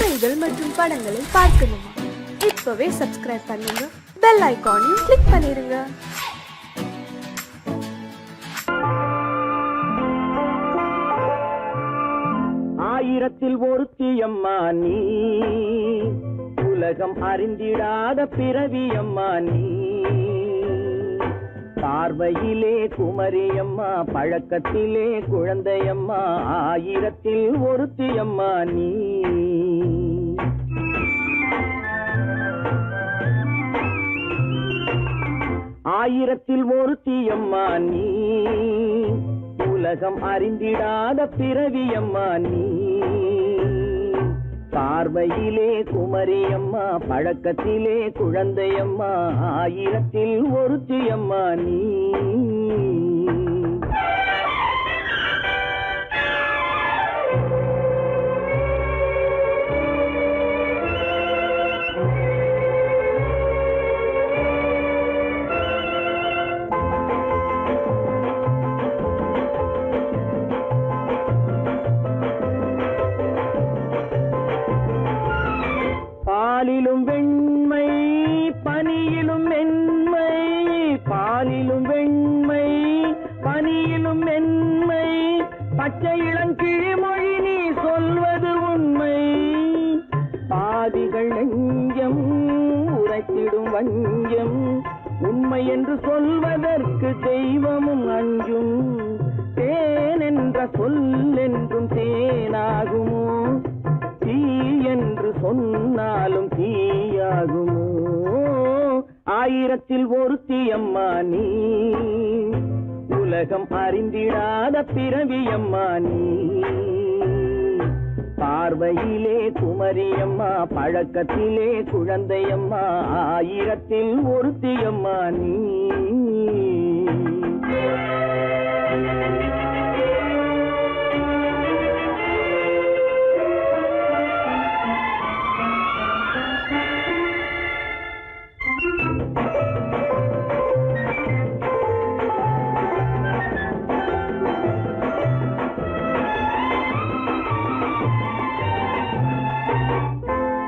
கதைகள் மற்றும் படங்களை பார்க்கணுமா? இப்பவே சப்ஸ்கிரைப் பண்ணுங்க, பெல் ஐகானையும் கிளிக் பண்ணிருங்க. ஆயிரத்தில் ஒருத்தியம்மா நீ, உலகம் அறிந்திடாத பிறவியம்மா நீ. பார்வையிலே குமரியம்மா, பழக்கத்திலே குழந்தையம்மா, ஆயிரத்தில் ஒருத்தியம்மா நீ. ஆயிரத்தில் ஒருத்தியம்மா நீ, உலகம் அறிந்திடாத பிறவியம்மா நீ. பார்வையிலே குமரியம்மா, பழக்கத்திலே குழந்தையம்மா, ஆயிரத்தில் ஒருத்தியம்மா நீ. பாலிலும் வெண்மை, பனியிலும் மென்மை, பாலிலும் வெண்மை, பனியிலும் மென்மை, பச்சை இளங்கிழிமொழி நீ சொல்வது உண்மை. பாதிகள் நெஞ்சம் உரைத்திடும் வஞ்சம், உண்மை என்று சொல்வதற்கு தெய்வமும் அஞ்சும். தேன் என்ற சொல் என்றும் தேனாகுமோ, தீ என்று சொன்னாலும் தீயாகுமோ. ஆயிரத்தில் ஒருத்தியம்மா நீ, உலகம் அறிந்திடாத பிறவியம்மா நீ. பார்வையிலே குமரியம்மா, பழக்கத்திலே குழந்தையம்மா, ஆயிரத்தில் ஒருத்தியம்மா நீ.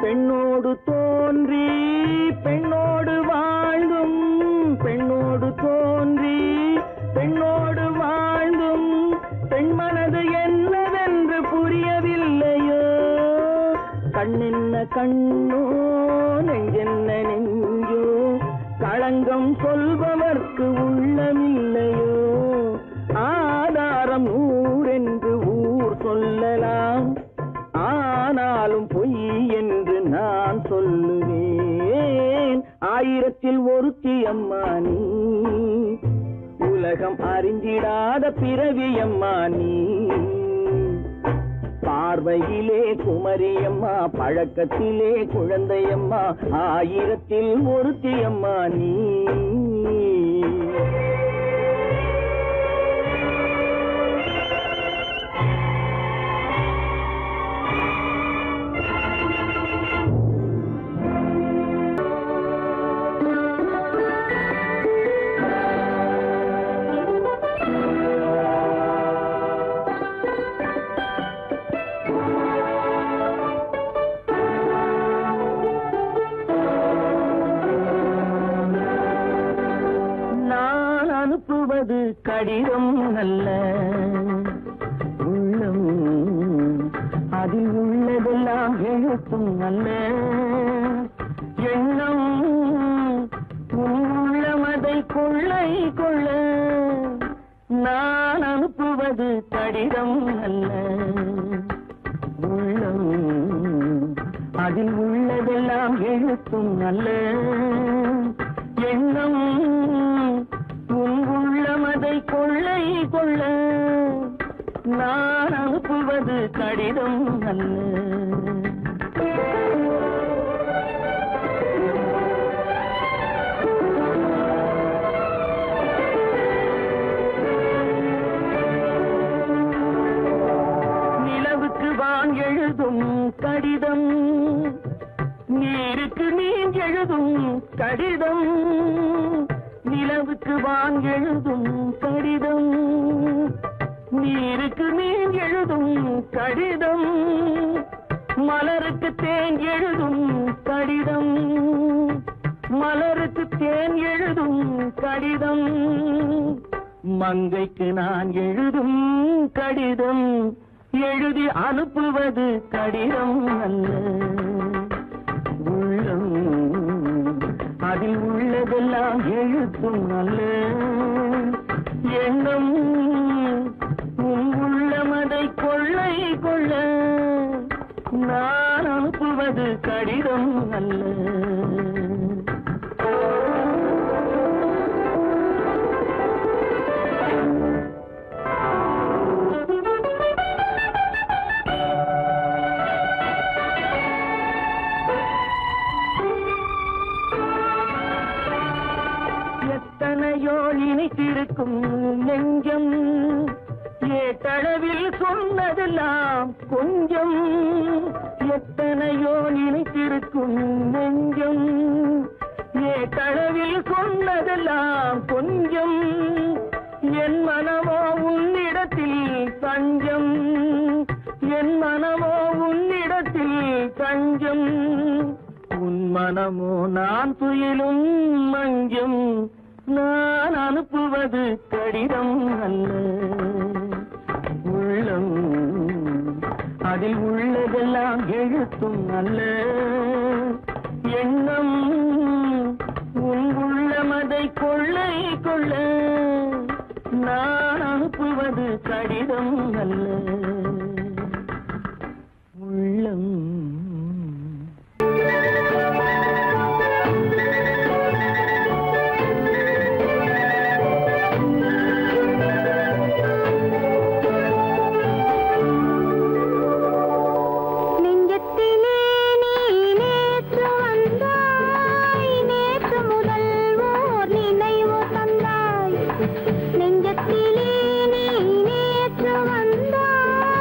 பெண்ணோடு தோன்றி பெண்ணோடு வாழ்ந்தும், பெண்ணோடு தோன்றி பெண்ணோடு வாழ்ந்தும், பெண் மனது என்னவென்று புரியவில்லையோ. கண்ணென்ன கண்ணோ, நெஞ்சென்ன நெஞ்சோ, களங்கம் சொல்பவர்க்கு உள்ளமில்லையோ. ஆதாரம் ஊரென்று ஊர் சொல்லலாம், ஆனாலும் பொய் என்று நான் சொல்லுவேன். ஆயிரத்தில் ஒருத்தியம்மா நீ, உலகம் அறிந்திடாத பிறவியம்மா நீ. பார்வையிலே குமரியம்மா, பழக்கத்திலே குழந்தையம்மா, ஆயிரத்தில் ஒருத்தியம்மா நீ. அனுப்புவது கடிதம் அல்ல, உள்ளம் அதில் உள்ளதெல்லாம் எழுத்தும் அல்ல. எண்ணம் உள்ளமதை கொள்ளை கொள்ள. நான் அனுப்புவது கடிதம் அல்ல, உள்ளம் அதில் உள்ளதெல்லாம் எழுத்தும் அல்ல. எண்ணம் உள்ளமதை கொள்ளை கொள்ள. நான் அனுப்புவது கடிதம் அல்ல. நிலவுக்கு வான் எழுதும் கடிதம், நீருக்கு நீர் எழுதும் கடிதம். நிலவுக்கு வான் எழுதும் கடிதம், நீருக்கு நீர் எழுதும் கடிதம். மலருக்கு தேன் எழுதும் கடிதம், மலருக்கு தேன் எழுதும் கடிதம், மங்கைக்கு நான் எழுதும் கடிதம், எழுதி அனுப்புவது கடிதம் அல்ல. உள்ளம் அதில் உள்ளதெல்லாம் எழுத்தும் அல்ல. எண்ணம் உன் உள்ளமதை கொள்ளை கொள்ள, நான் அனுப்புவது கடிதம் அல்ல. எத்தனையோ இணைத்திருக்கும் நெஞ்சம், ஏட்டளவில் சொன்னதெல்லாம் கொஞ்சம். எத்தனையோ நினைத்திருக்கும் நெஞ்சம், ஏட்டளவில் சொன்னதெல்லாம் கொஞ்சம். என் மனமோ உன்னிடத்தில் தஞ்சம், என் மனமோ உன்னிடத்தில் தஞ்சம். உன் மனமோ நான் துயிலும் மஞ்சம், நான் அனுப்புவது கடிதம் அல்ல. உள்ளம் அதில் உள்ளதெல்லாம் எழுத்தும் அல்ல. எண்ணம் உன் உள்ளமதை கொள்ளை கொள்ள, நான் அனுப்புவது கடிதம் அல்ல. உள்ளம் நெஞ்சத்திலே நீ நேற்று வந்தாய்,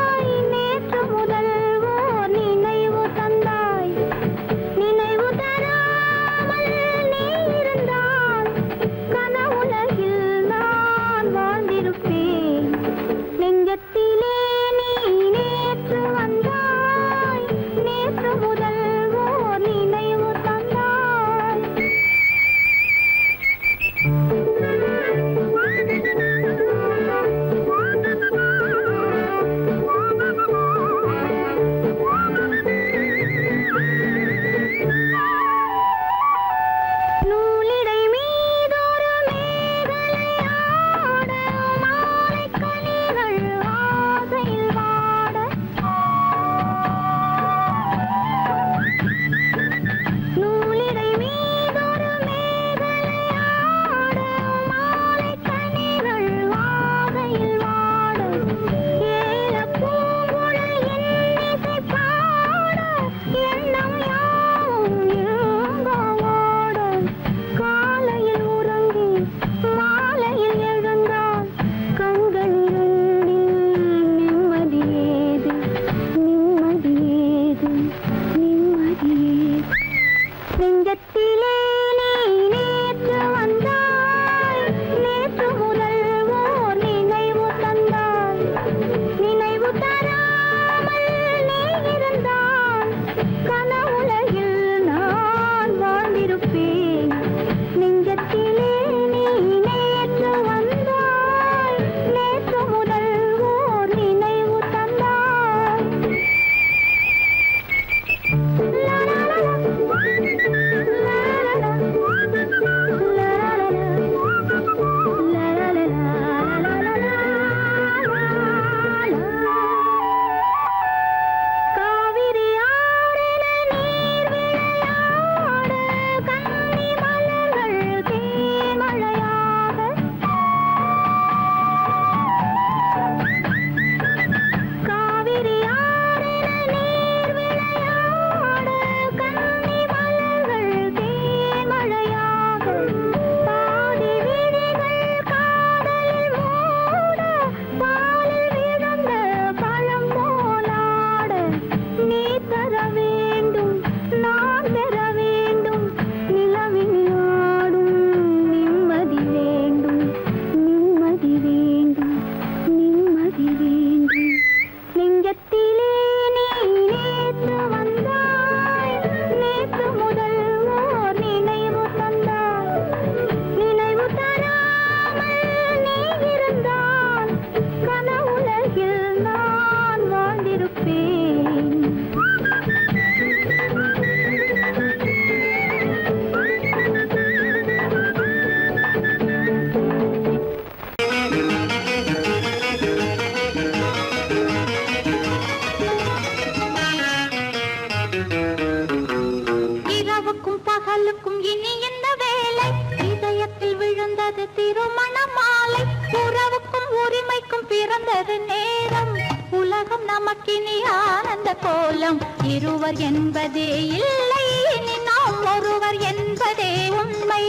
விழுந்தது திருமண மாலை. உறவுக்கும் உரிமைக்கும் பிறந்தது நேரம். உலகம் நமக்கினி ஆனந்த கோலம். இருவர் என்பதே இல்லை, இனி நாம் ஒருவர் என்பதே உண்மை.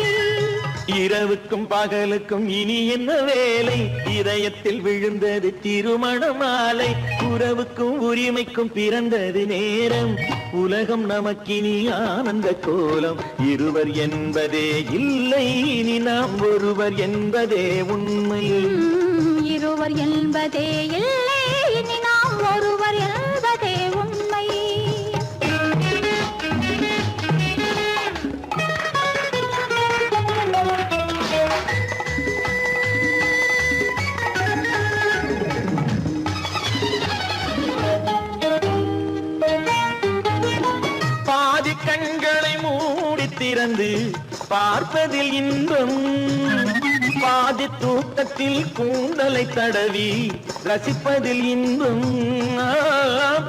இரவுக்கும் பகலுக்கும் இனி என்ன வேலை? இதயத்தில் விழுந்தது திருமண மாலை. உறவுக்கும் உரிமைக்கும் பிறந்தது நேரம். உலகம் நமக்கினி ஆனந்த கோலம். இருவர் என்பதே இல்லை, இனி நாம் ஒருவர் என்பதே உண்மை. இருவர் என்பதே இல்லை, இனி நாம் ஒருவர் என்பதே உண்மை. பாதி கண்களை மூடி திறந்து பார்ப்பதில் இன்பம். பாதி தூக்கத்தில் கூந்தலை தடவி ரசிப்பதில் இன்பம்.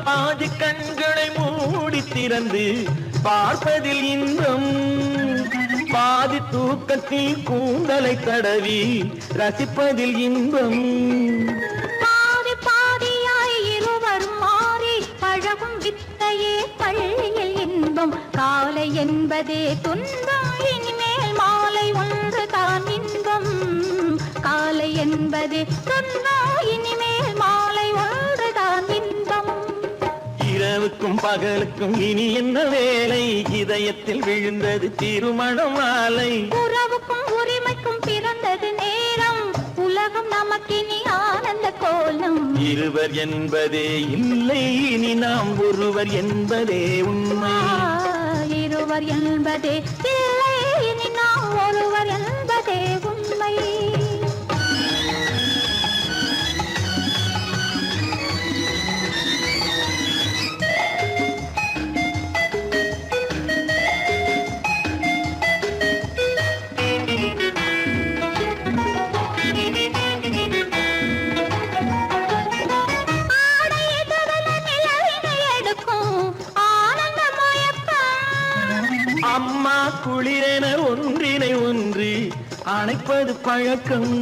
பாதி கண்களை மூடி திறந்து பார்ப்பதில் இன்பம். பாதி தூக்கத்தில் கூந்தலை தடவி ரசிப்பதில் இன்பம். பாதி பாதியாய் இருவரும் மாறி பழகும் வித்தையே பள்ளியில் இன்பம். காலை என்பதே துன்பம், இனிமேல் மாலை ஒன்று தான் இன்பம். காலை என்பதே துன்பம், இனிமேல் மாலை ஒன்று தான் இன்பம். இரவுக்கும் பகலுக்கும் இனி என்ன வேலை? இதயத்தில் விழுந்தது திருமண மாலை. உறவுக்கும் உரிமைக்கும் பிறந்தது நேரம். உலகம் நமக்கினி ஆனந்த கோலம். இருவர் என்பதே இல்லை, இனி நாம் ஒருவர் என்பதே உண்மை. இருவர் என்பதே இல்லை, இனி நாம் ஒருவர் என்பதே உண்மை. அம்மா குளிரென ஒன்றினை ஒன்று அணைப்பது பழக்கம்.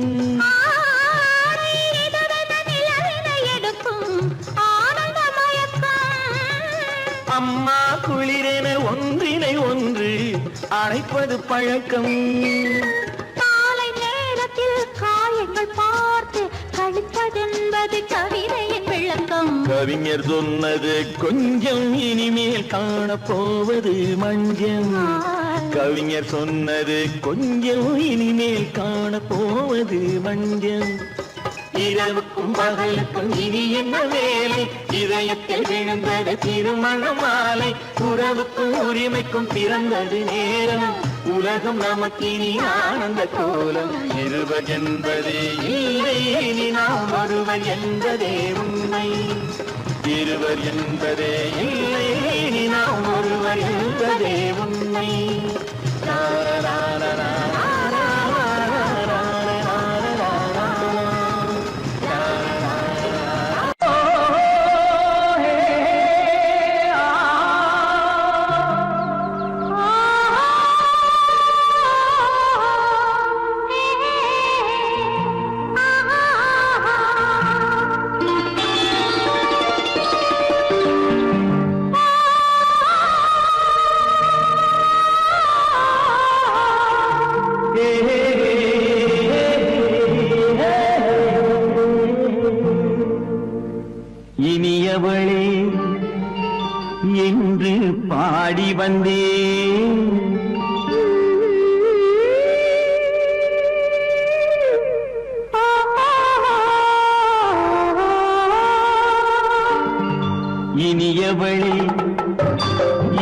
அம்மா குளிரென ஒன்றினை ஒன்று அணைப்பது பழக்கம். காலை நேரத்தில் காயங்கள் பார்த்து கழிப்பதென்பது கவிதையின் விளக்கம். கவிஞர் சொன்னது கொஞ்சம், இனிமேல் காணப்போவது மஞ்சள். கவிஞர் சொன்னது கொஞ்சம், இனிமேல் காணப்போவது மஞ்சள். இரவுக்கும் பகலுக்கும் இனி என்ன வேலை? இதயத்தில் விழுந்தது திருமண மாலை. உறவுக்கும் உரிமைக்கும் பிறந்தது நேரம். உலகம் நமக்கினி ஆனந்த கோலம். இருவர் என்பதே இல்லை, இனி நாம் ஒருவர் என்பதே உண்மை. இருவர் என்பதே இல்லை, இனி நாம் ஒருவர் என்பதே உண்மை. இனியவளே என்று பாடி வந்தேன். இனியவளே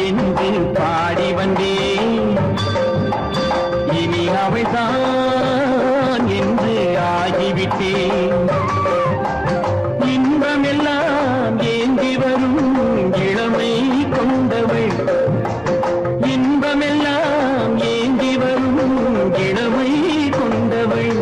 என்று பாடி வந்தேன். இனி அவள்தான் என்று ஆகிவிட்டேன். இன்பமெல்லாம் ஏந்தி வரும் இளமை கொண்டவள். இன்பமெல்லாம் ஏந்தி வரும் இளமை கொண்டவள்.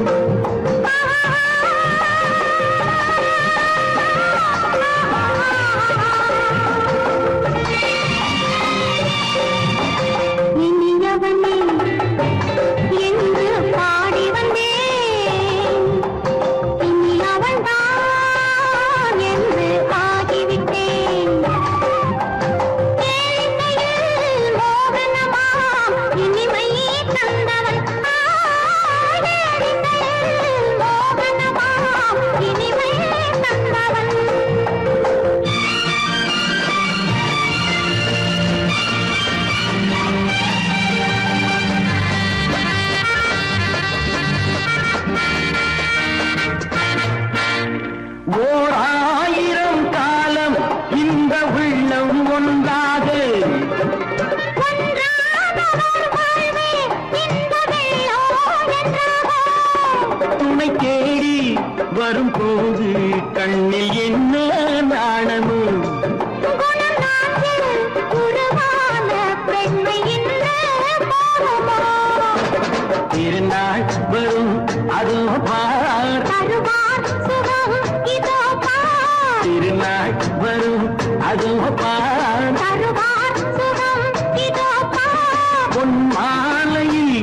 திருநாள் வரும் அதோ பார் தருவார் சுகம் இதோ பார் திருநாள் வரும் அதோ பார் தருவார் சுகம் இதோ பார் பொன் மாலையில்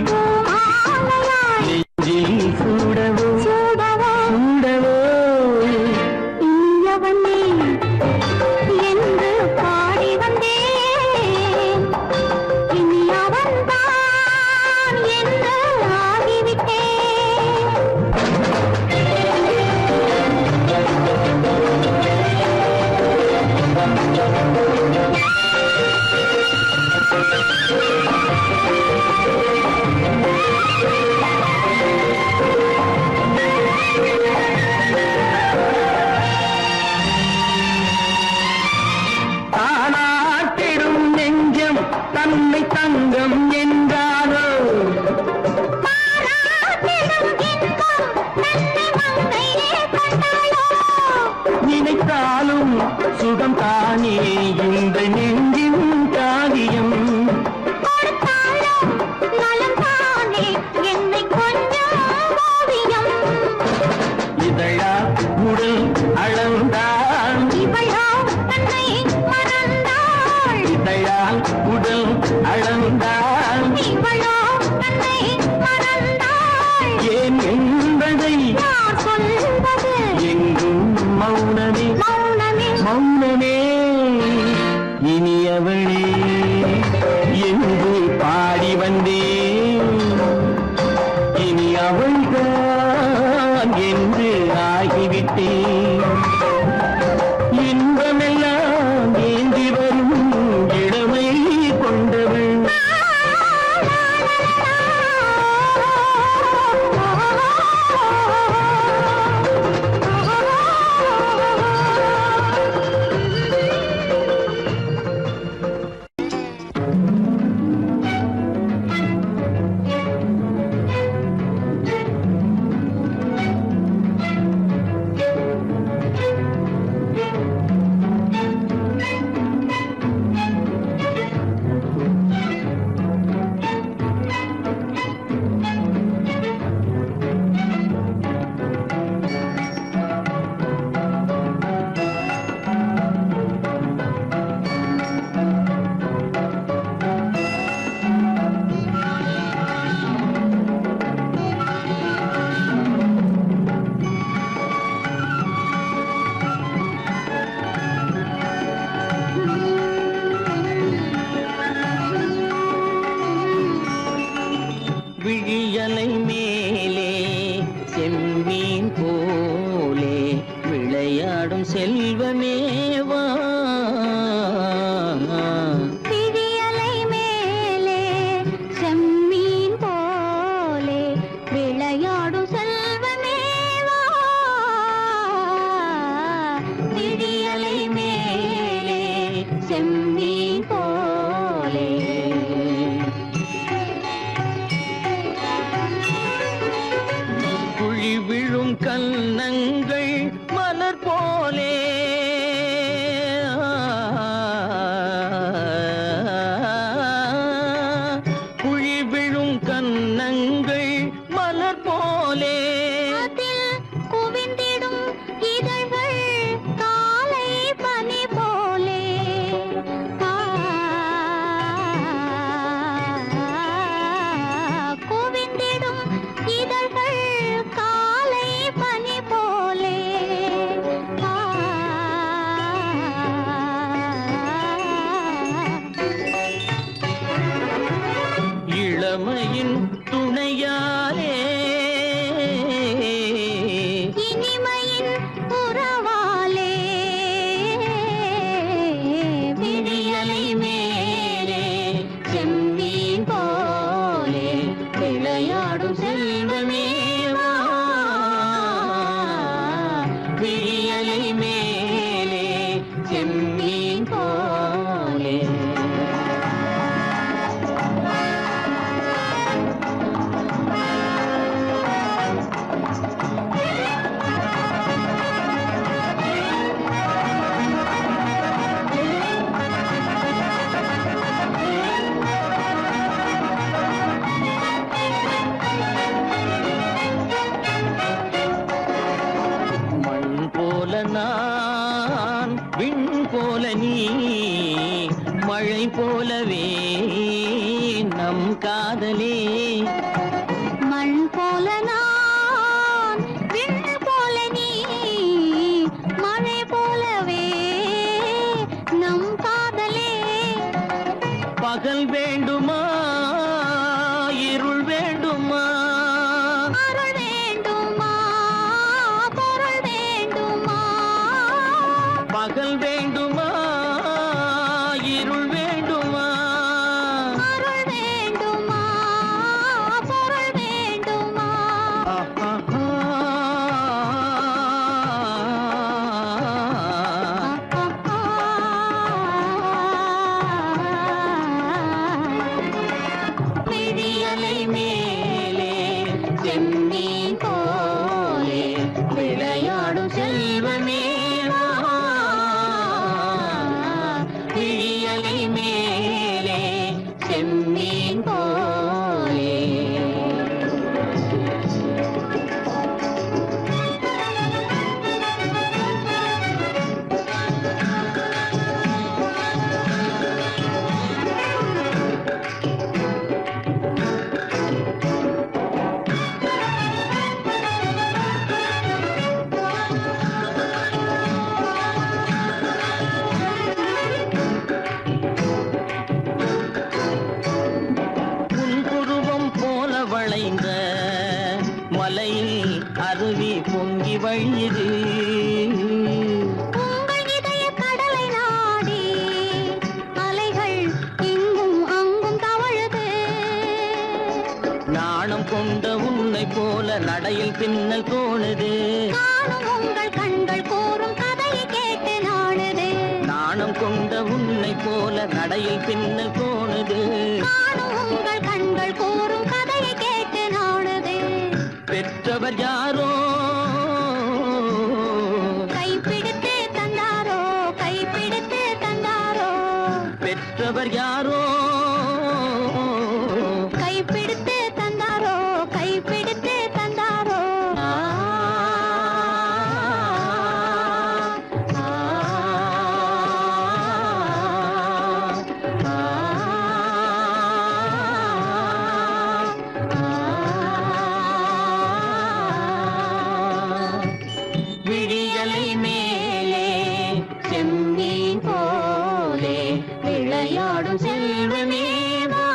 மாலையாய் நெஞ்சில் சூடவோ சூடவோ சூடவோ இனியவனே என்று பாடி வந்தேன் இனி அவன்தான் என்று ஆகிவிட்டேன் தானாட்டிடும் நெஞ்சம் தன்னை தங்கம் என்றாரோ பாராட்டிடும் இன்பம் தன்னை மங்கையே கொண்டாளோ நினைத்தாலும் சுகம் தானே இந்த நெஞ்சின் காரியம் கொடுத்தாலும் நலம் தானே என்னை கொஞ்சம் ஓவியம் இதழா உடல் அளந்தால் இவளோ தன்னை மறந்தாள் இதழால் உடல் அளந்தால் இவளோ தன்னை மறந்தாள் ஏன் என்பதை யார் சொல்வது எங்கும் மௌனமே மௌனமே மௌனமே இனியவளே என்று பாடி வந்தேன் இனி அவள்தான் என்று ஆகிவிட்டேன் இன்பமெல்லாம் ஏந்தி வரும் இளமை கொண்டவள் விழியலை மேலே செம்மீன் போலே விளையாடும் செல்வமேவா விழியலை மேலே செம்மீன் போலே விளையாடும் செல்வமேவா விழியலை மேலே செம்மீன் போலே குழி விழும் கன்னங்கள் மலர் போலே குழி விழும் கன்னங்கள் மலர் போலே அதில் குவிந்திடும் இதழ்கள் காலை பனி போலே குவிந்திடும் இதழ்கள் காலை பனி போலே இளமையின் துணையாலே இனிமையின் உறவாலே விழியலை மேலே செம்மீன் போலே விளையாடும் செல்வமேவா விழியலை மேலே செம்மீன் போலே போலவே நம் காதலே மண் போல நான் விண் போல நீ மழை போலவே நம் காதலே பகல் வேண்டுமா இருள் வேண்டுமா அருள் வேண்டுமா பொருள் வேண்டுமா பகல் வேண்டுமா இருள் வேண்டுமா அருள் வேண்டுமா பொருள் வேண்டுமா விழியலை மேலே செம்மீன் போலே விளையாடும் செல்வமே வா. விழியலை மேலே செம்மீன் போலே புன்புருவம் போல வளைந்த மலையில் அருவி பொங்கி வழியுது உங்கள் இதய கடலை நாடி அலைகள் இங்கும் அங்கும் தவழுது நாணம் கொண்ட உன்னை போல நடையில் பின்னல் தோணுது நானும் உங்கள் கண்கள் கூறும் கதையை கேட்டு நாடுது நாணம் கொண்ட உன்னை போல நடையில் பின்னல் தோணுது நானும் உங்கள் கண்கள் கூறும் கதையை கேட்டு நாடுது பெற்றவர் யாரோ கைப்பிடித்து தந்தாரோ கைப்பிடித்து தந்தாரோ பெற்றவர் யாரோ கைப்பிடித்து தந்தாரோ கைப்பிடித்து தந்தாரோ ஆ, ஆ, ஆ, விழியலை மேலே செம்மீன் போலே விளையாடும் செல்வமே வா.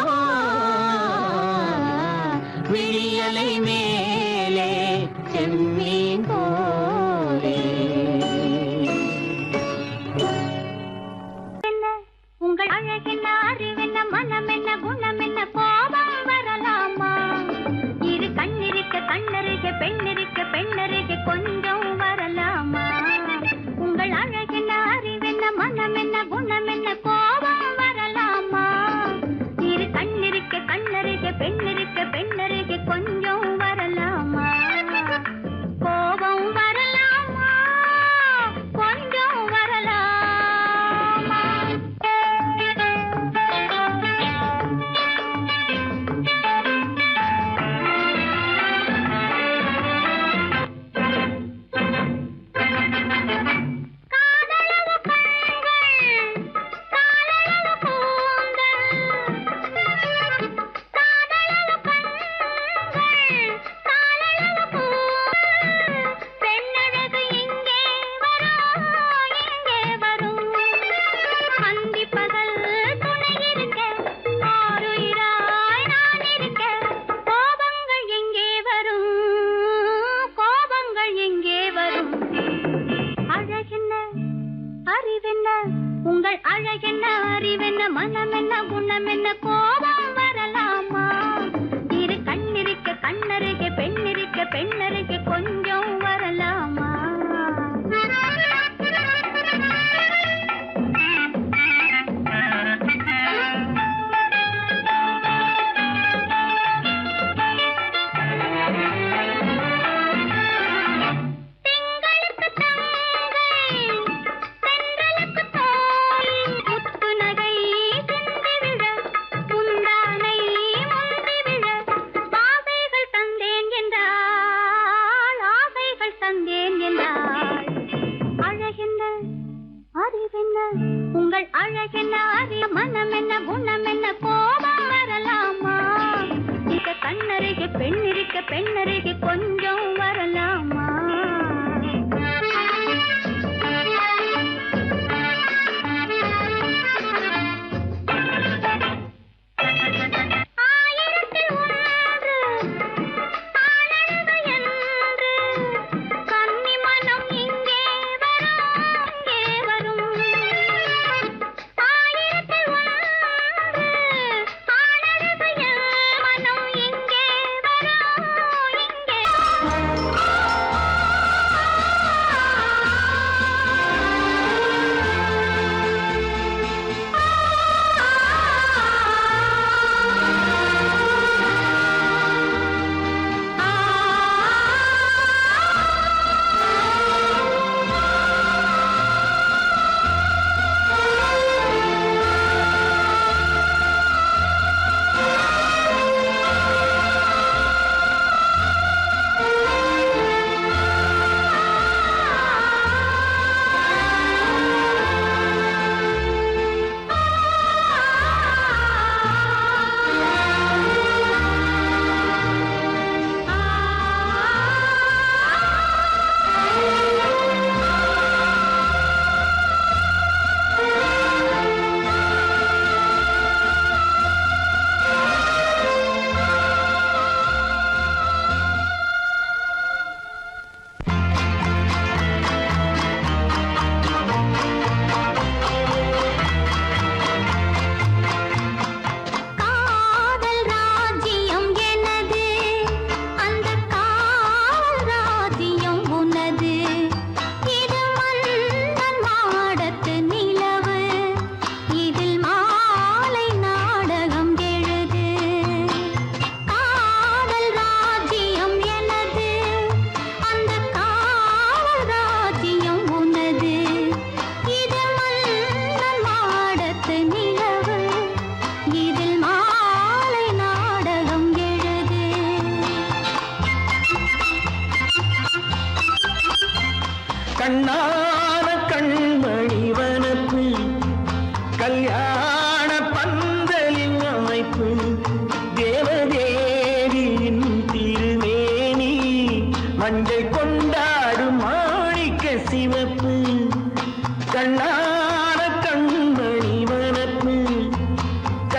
விழியலை மேலே செம்மீன் போலே என்ன உங்கள் அழகென்ன அறிவென்ன மனம் என்ன குணம் என்ன கோபம் வரலாமா இரு கண்ணிருக்க கண்ணருக பெண்ணிருக்க பெண்ணருக கொஞ்சம் வரலாமா உங்கள் அழகென்ன அறிவென்ன மனம் என்ன குணம் என்ன கோபம் வரலாமா இரு கண்ணிருக்க கண்ணருக பெண்ணிருக்க பெண்ணருக கொஞ்சம் வரலாமா கோபம் வரலாமா கொஞ்சம் வரலாமா காதலவு கண்கள் காதலவு கூந்தல் காதலவு கண்கள் காதலவு கூந்தல் பெண்ணழகு இங்கே வரும் அந்தி பகல் துணை இருக்க ஆருயிராய் நான் இருக்க கோபங்கள் எங்கே வரும் கோபங்கள் எங்கே வரும் அழகென்ன அறிவென்ன உங்கள் அழகென்ன அறிவென்ன மனம் என்ன குணம் என்ன கோபம் வரலாமா இரு கண்ணிருக்க கண்ணருக பெண்ணிருக்க பெண்ணருக கொஞ்சம் வரலாமா திங்களுக்கு தங்கை தென்றலுக்கு தோல் முத்து நகை சிந்திவிட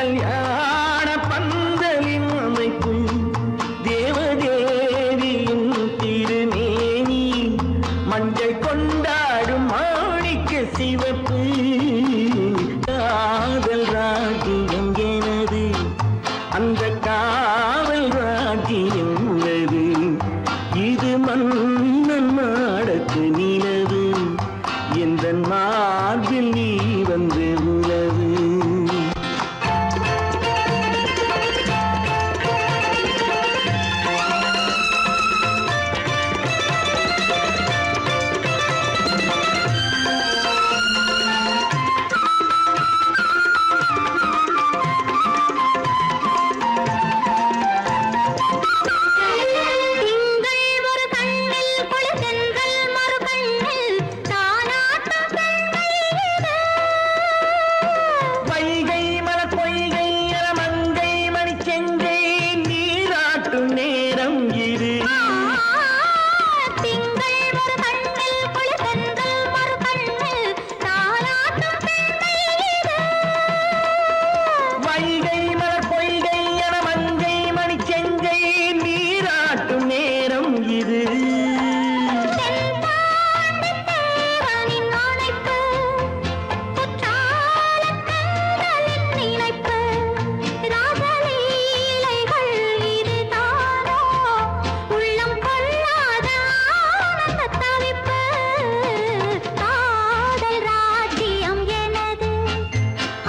கல்யாண பந்தலின் அமைப்பு தேவதேவியின் திருமேனி மஞ்சள் கொண்டாடும் மாணிக்க சிவப்பு காதல் ராஜ்யம் எனது அந்த காவல் ராஜ்யம் உள்ளது இது மன்னன் மாடத்து நிலவு எந்த மார்பில் நீ வந்து உலவு திங்கள் ஒரு கண்ணில் குளிர்தென்றல் மறு கண்ணில் தானாட்டம் பெண்மையிலே. வைகை மலர் பொய்கை மங்கை மணிச்செங்கை நீராட்டும் நேரம் இது திங்கள் ஒரு கண்ணில் குளிர்தென்றல் மறு கண்ணில் தானாட்டம் பெண்மையிலே. வைகை மலர் பொய்கை மங்கை மணிச்செங்கை நீராட்டும் நேரம் இது தென்பாண்டித் தேவனின் ஆணைப்பு, குற்றாலக் கண்களின் நினைப்பு, ராசலீலைகள் இதுதானோ, உள்ளம் கொள்ளாத ஆனந்தத் தவிப்பு. காதல் ராஜ்யம் எனது,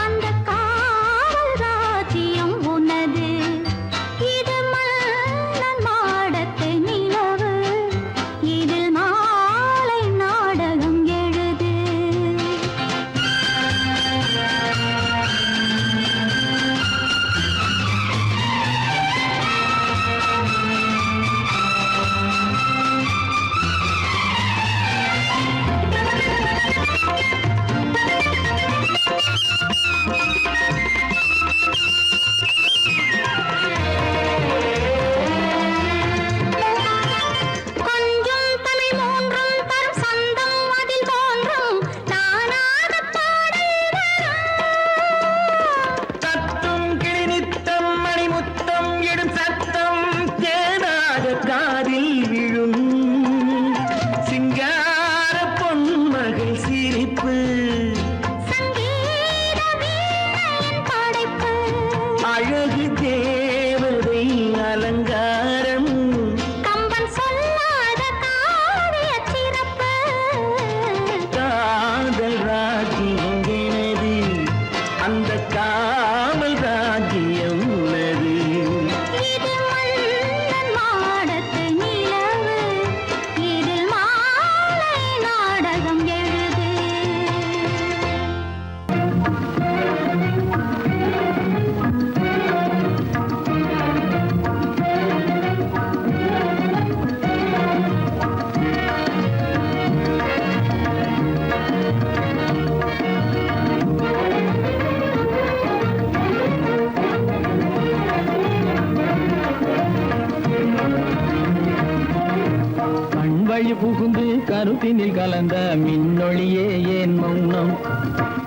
அந்தக் காவல் ராஜ்யம் உனது. இது மன்னன் மாடத்து நிலவு, இதில் மாலை நாடகம் எழுது. கொஞ்சம் தமிழ் மூன்றும் தரும் சந்தம் அதில் தோன்றும் நானாகப் பாடல் வரும். தத்தும் கிளிநித்தம் மணிமுத்தம் இடும் சத்தம் தேனாக காதில் விழும் சிங்கார பொன்மகள் சிரிப்பு சங்கீத வீணையின் படைப்பு, அழகு தேவதை அலங்காரம் கம்பன் சொல்லாத காவியச் சிறப்பு. காதல் ராஜ்யம் எனது அந்த காவல் ராஜ்யம் உள்ளது இது மன்னன் மாடத்து நிலவு, இதில் மாலை நாடகம் எழுது. கண்வழி புகுந்து கருத்தினில் கலந்த மின்னொளியே ஏன் மௌனம்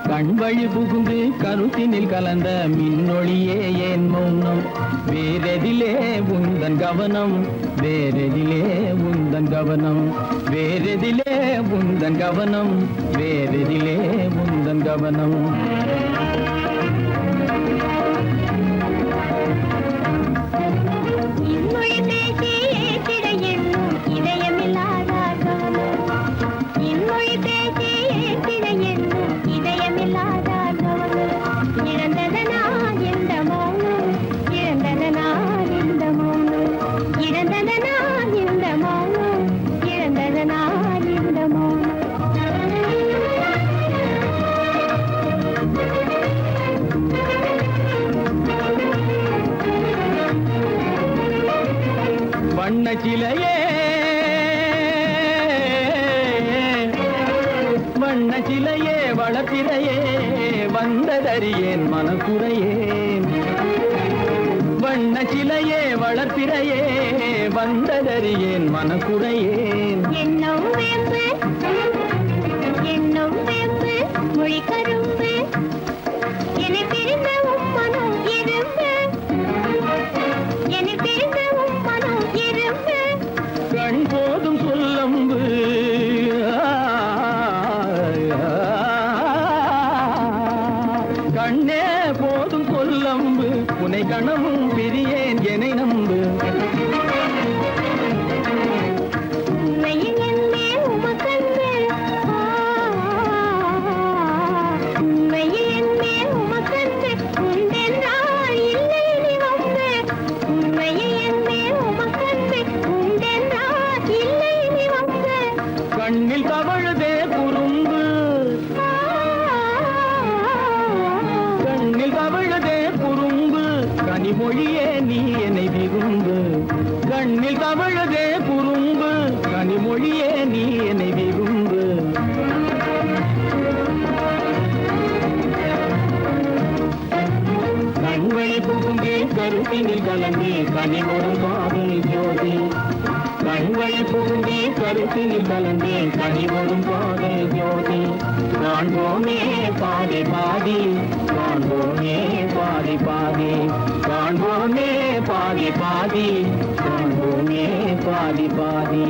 கண்வழி புகுந்து கருத்தினில் கலந்த மின்னொளியே ஏன் மௌனம் வேறெதிலே உந்தன் கவனம் வேறெதிலே உந்தன் கவனம் வேறெதிலே உந்தன் கவனம் வேறெதிலே உந்தன் கவனம் இன்மொழி பேசி ஏற்றிட எண்ணும் இதயமில்லாதார் கவனம். இன்மொழி பேசி ஏற்றிட எண்ணும் இதயமில்லாதார் கவனம். இழந்ததனா இந்த மௌனம், இழந்ததனா இந்த மௌனம், இழந்ததனா இந்த மௌனம், இழந்ததனா இந்த மௌனம். வண்ண சிலையே வண்ண சிலையே வளர்ப்பிறையே வந்ததறியேன் மனக்குறையேன் வண்ண சிலையே வளர்ப்பிறையே வந்ததறியேன் மனக்குறையேன் என்னும் வேம்பு, என்னும் வேம்பு, மொழி கரும்பு, என்னை பிரிந்த உம்மனம் சொல்லம்பு உனை கணமும் பிரியேன் என்னை நம்பு. உண்மையில் என் மேல் உமக்கன்பு, உண்மையில் என் மேல் உமக்கன்பு உண்டென்றால் இல்லை நீ வம்பு. உண்மையில் என் மேல் உமக்கன்பு உண்டென்றால் இல்லை நீ வம்பு. கண்ணில் தவழுதே குறும்பு, கண்ணில் தவழுதே குறும்பு, கனிமொழியே நீ என்னை விரும்பு. கண்ணில் தவழுதே குறும்பு, கனிமொழியே நீ என்னை விரும்பு. கண்வழி புகுந்தே கருத்தினில் கலந்தே கனிமொரும் காதல் ஜோதி. கண்வழி புகுந்தே கருத்தினில் கலந்தே கனிமொரும் காதல் ஜோதி. காண்போமே பாதி பாதி, காண்போமே பாதி பாதி, காண்போமே பாதி பாதி, காண்போமே பாதி பாதி.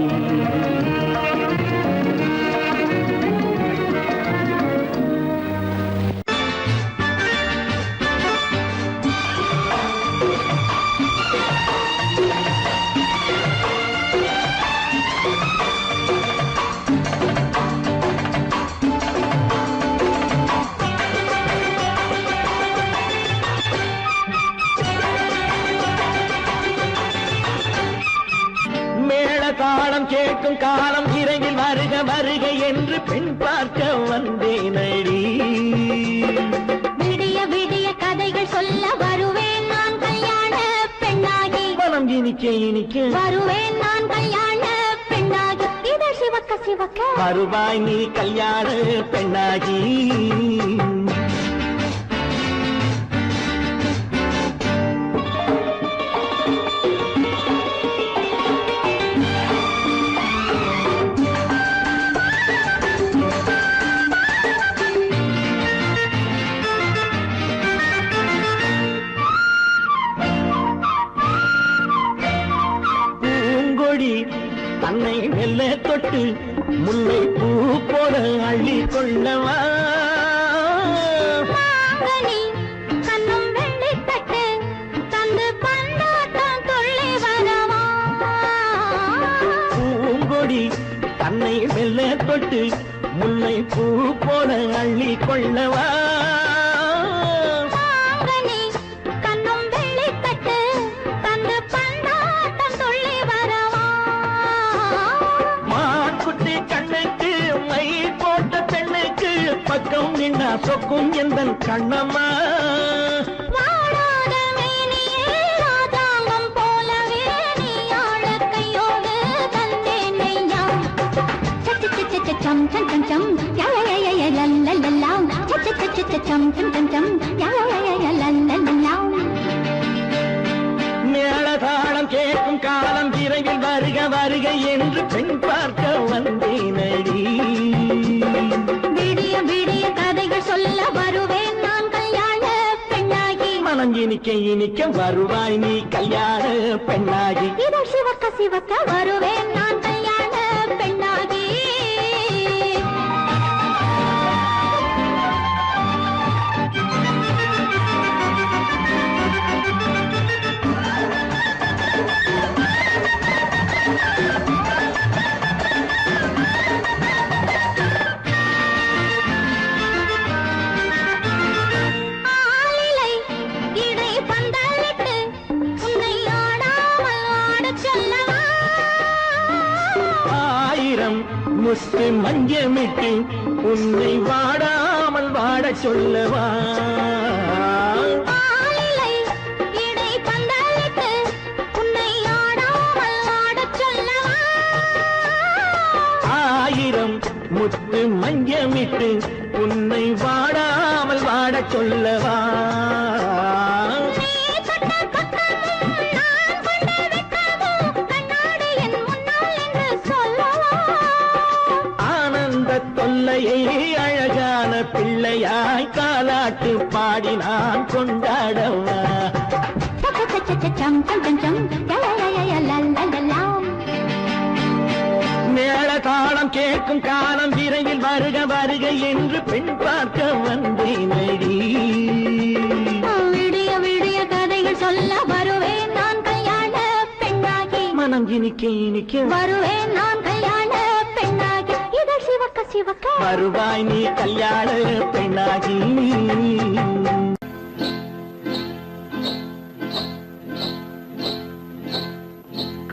தாளம் கேட்கும் காலம் விரைவில் வருக வருக என்று பெண் பார்க்க வந்தேனடி. விடிய விடிய கதைகள் சொல்ல வருவேன் நான் கல்யாண பெண்ணாகி. மனம் இனிக்க இனிக்க வருவேன் நான் கல்யாண பெண்ணாகி. இதழ் சிவக்க சிவக்க வருவாய் நீ கல்யாண பெண்ணாகி. தன்னை மெல்ல தொட்டு முல்லை பூ போல அள்ளி கொள்ளவா. கண்ணும் வெள்ளி தட்டு தந்து பந்தாட்டம் தொள்ளி வரவா. பூங்கொடி தன்னை மெல்ல தொட்டு முல்லை பூ போல அள்ளி கொள்ளவா. பக்கம் நின்னா சொக்கும் எந்தன் கண்ணம்மா. வாடாத மேனியே ராதாங்கம் போலவே நீ ஆழ கையோடு தந்தேன் நெய்யா. சச்ச சச்ச சம் சம் சம் சம் யா யா யா யா லல்லல்லா. சச்ச சச்ச சம் சம் சம் சம் யா யா யா யா லல்லல்லா. மேளதாளம் கேட்கும் காலம் விரைவில் வருக வருக என்று பெண் பார்க்க வந்தேனடி. விடிய விடிய கதைகள் சொல்ல வருவேன் நான் கல்யாண பெண்ணாகி. மனம் இனிக்க இனிக்க வருவாய் நீ கல்யாண பெண்ணாகி. இதழ் சிவக்க சிவக்க வருவேன் நான் கல்யாண பெண்ணாகி. முத்து மஞ்சமிட்டு உன்னை வாடாமல் வாடச் சொல்லவா. ஆயிரம் முத்து மஞ்சமிட்டு உன்னை வாடாமல் வாடச் சொல்லவா. தொல்லையை அழகான பிள்ளையாய் காலாட்டு பாடி நான் கொண்டாடவா. மேள தாளம் கேட்கும் காலம் விரைவில் வருக வருக என்று பெண் பார்க்க வந்தேனடி. விடிய இனிக்க வருவேன் நான் கல்யாண பெண்ணாகி இதழ் சிவக்க சிவக்க வருவாய் நீ கல்யாண பெண்ணாகி.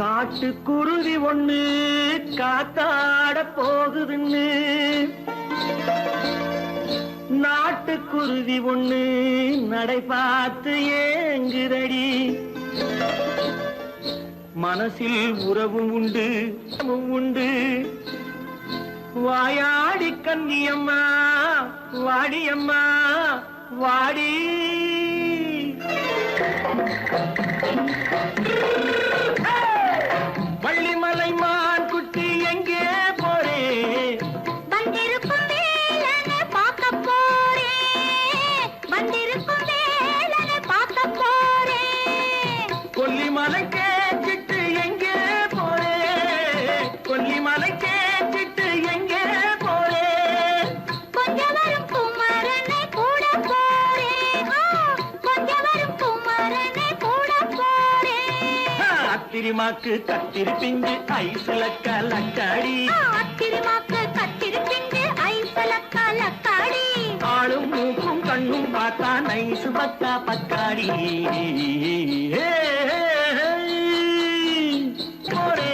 காட்டுக்குருவி ஒண்ணு காத்தாட போகுதுன்னு நாட்டுக்குருவி ஒண்ணு நடை பார்த்து ஏங்குதடி. மனசில் உறவும் உண்டு உண்டு வாயாடி கன்னியம்மா வாடியம்மா வாடி. வள்ளிமலை மான் குட்டி எங்கே போறே வந்திருக்கும் வேலனை பார்க்க போறேன் வந்திருக்கும் வேலனை பார்க்க போறேன். கொல்லிமலை கேட்டுட்டு எங்கே போறே கொல்லிமலை கேட்டுட்டு எங்கே போறே. கொஞ்சம் வரும் குமரனை கூட போறேன் கொஞ்சம் வரும் குமரனை கூட போறேன். அத்திரிமாக்கு கத்திரி பிஞ்சு ஐசுல கலக்காடி அத்திரிமாக்கு கத்திரி பிஞ்சு ஐசல கலக்காடி. ஆளும் மூக்கும் கண்ணும் பார்த்தா நைசு பக்கா பக்காடி. போரே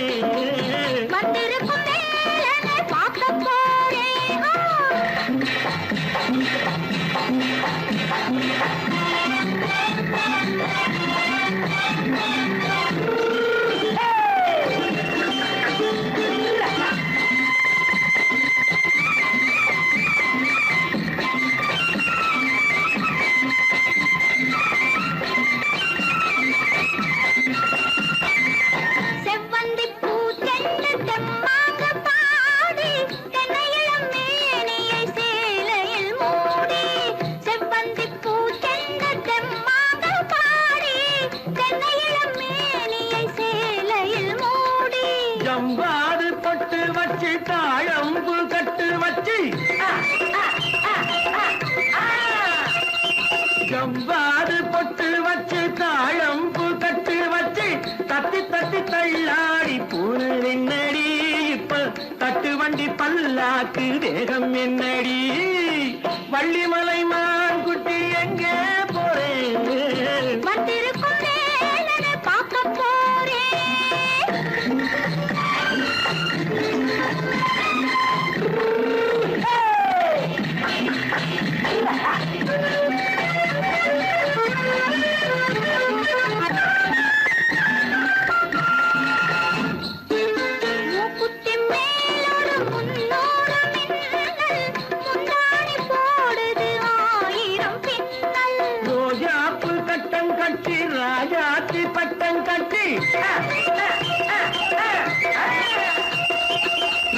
வந்திருக்கும் வேலனை பார்க்க போறேன். செவ்வந்தி பூச்செண்டு தெம்மாக பாடி தென்னையிளம் மேனியை சேலையில் மூடி. செவ்வந்தி பூச்செண்டு தெம்மாக பாடி தென்னையிளம் மேனியை சேலையில் மூடி. ஜம்பாது பொட்டு வச்சு தாழம்பு கட்டு வச்சு ஜம்பாது பொட்டு வச்சு தாழம்பு கட்டு வச்சு தத்தி தத்தி தள்ளாடி பூரு என்னடி. இப்ப தட்டு வண்டி பல்லாக்கு வேகம் என்னடி. வள்ளிமலை மான் குட்டி எங்கே போறேன் வந்திருக்கும் வேலனை பார்க்க போறேன். மூக்குத்தி மேலோடு முன்னோடு மின்னல் முந்தாணி போடுது ஆயிரம் பின்னல். ரோஜாப்பு கட்டம் கட்டி ராஜாத்தி பட்டம் கட்டி